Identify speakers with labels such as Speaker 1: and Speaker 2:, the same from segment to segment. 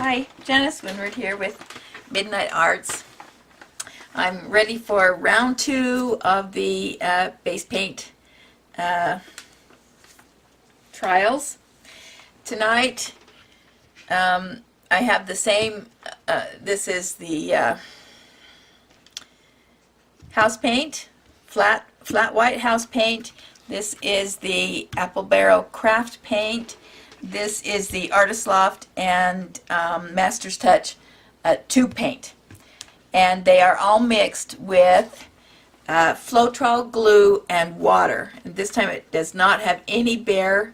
Speaker 1: Hi, Janice Winward here with Midnight Arts. I'm ready for round 2 of the base paint trials. Tonight I have the same, this is the house paint, flat white house paint. This is the Apple Barrel craft paint. This is the Artist Loft and Master's Touch tube paint. And they are all mixed with Floetrol glue and water. And this time it does not have any bare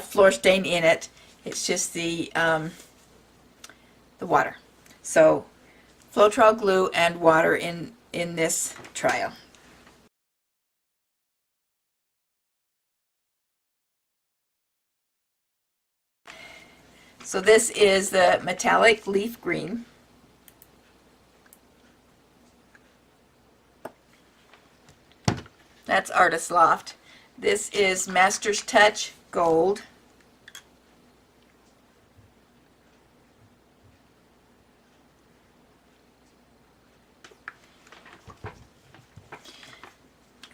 Speaker 1: floor stain in it. It's just the water. So Floetrol glue and water in this trial. So this is the metallic leaf green. That's Artist Loft. This is Master's Touch gold.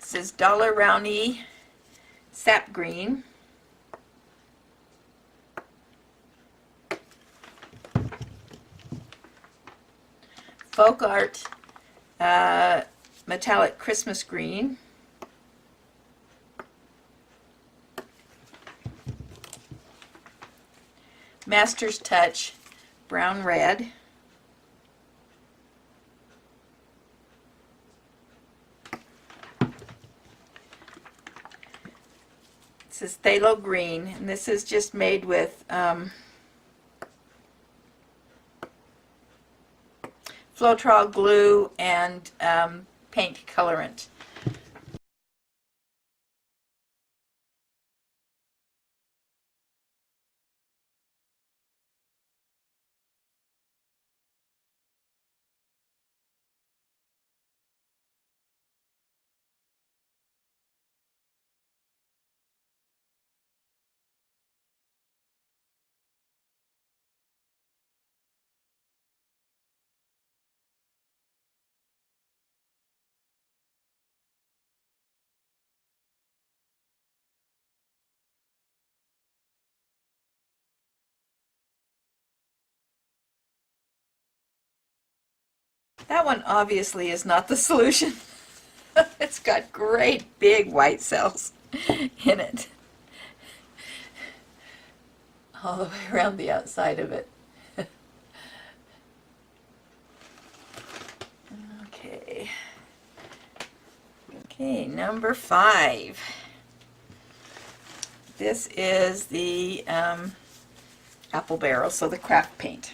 Speaker 1: This is Dollar Rowney sap green. Folk Art metallic Christmas green. Master's Touch brown red. This is phthalo green, and this is just made with Floetrol glue and paint colorant. That one obviously is not the solution. It's got great big white cells in it. All the way around the outside of it. Okay. Okay, number 5. This is the Apple Barrel, so the craft paint.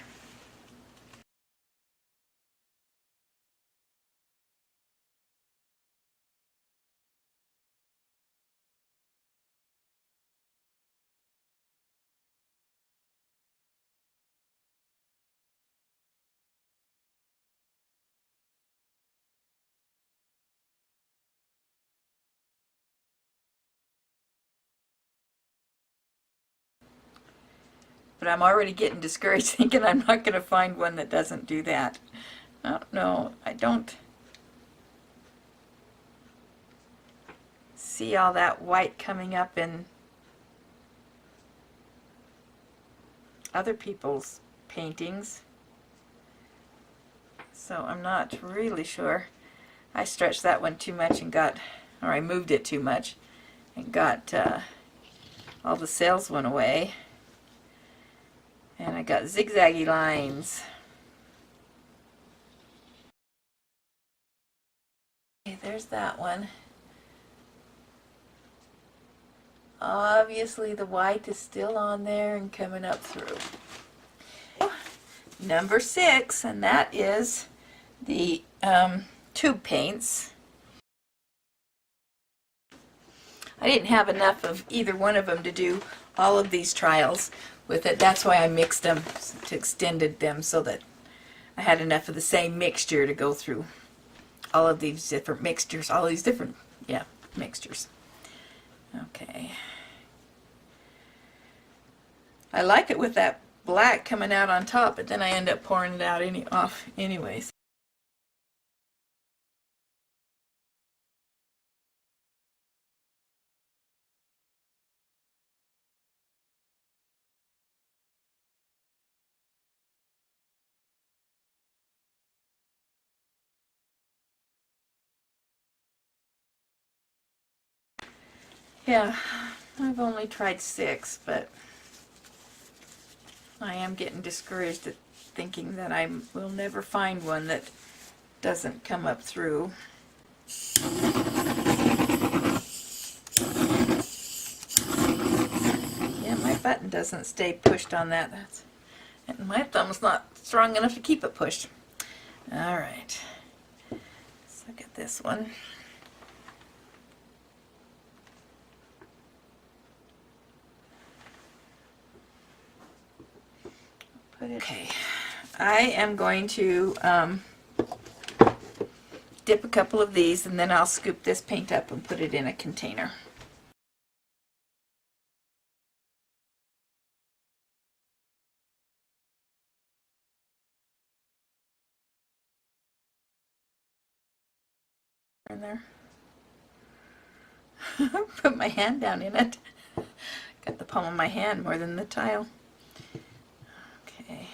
Speaker 1: But I'm already getting discouraged thinking I'm not going to find one that doesn't do that. No, I don't see all that white coming up in other people's paintings. So I'm not really sure. I stretched that one too much and got, or I moved it too much and got all the cells went away. And I got zigzaggy lines. Okay, there's that one. Obviously the white is still on there and coming up through. Number 6, and that is the tube paints. I didn't have enough of either one of them to do all of these trials with it. That's why I mixed them, to extended them so that I had enough of the same mixture to go through all of these different mixtures, all these different, mixtures. Okay. I like it with that black coming out on top, but then I end up pouring it out off anyways. Yeah, I've only tried 6, but I am getting discouraged at thinking that I will never find one that doesn't come up through. Yeah, my button doesn't stay pushed on that. And my thumb's not strong enough to keep it pushed. All right, let's look at this one. Okay, I am going to dip a couple of these, and then I'll scoop this paint up and put it in a container. In there. Put my hand down in it. Got the palm of my hand more than the tile. Okay.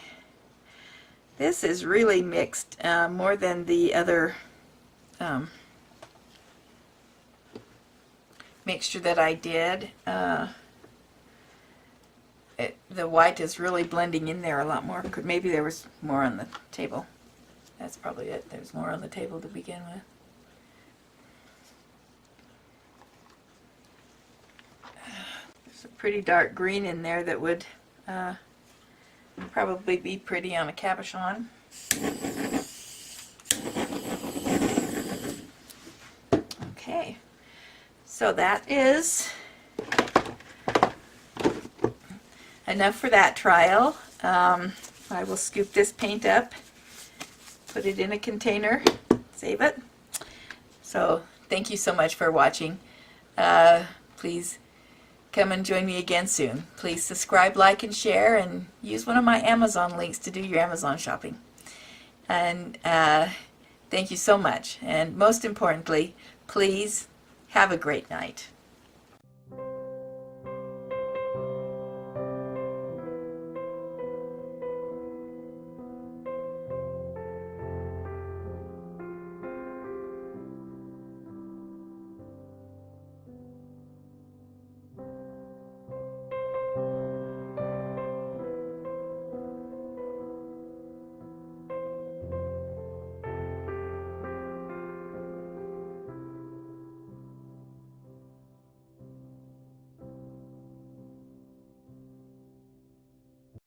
Speaker 1: This is really mixed more than the other mixture that I did. The white is really blending in there a lot more. Maybe there was more on the table. That's probably it. There's more on the table to begin with. There's a pretty dark green in there that would probably be pretty on a cabochon. Okay, so that is enough for that trial. I will scoop this paint up, put it in a container, save it. So thank you so much for watching. Please come and join me again soon. Please subscribe, like, and share, and use one of my Amazon links to do your Amazon shopping. And thank you so much. And most importantly, please have a great night.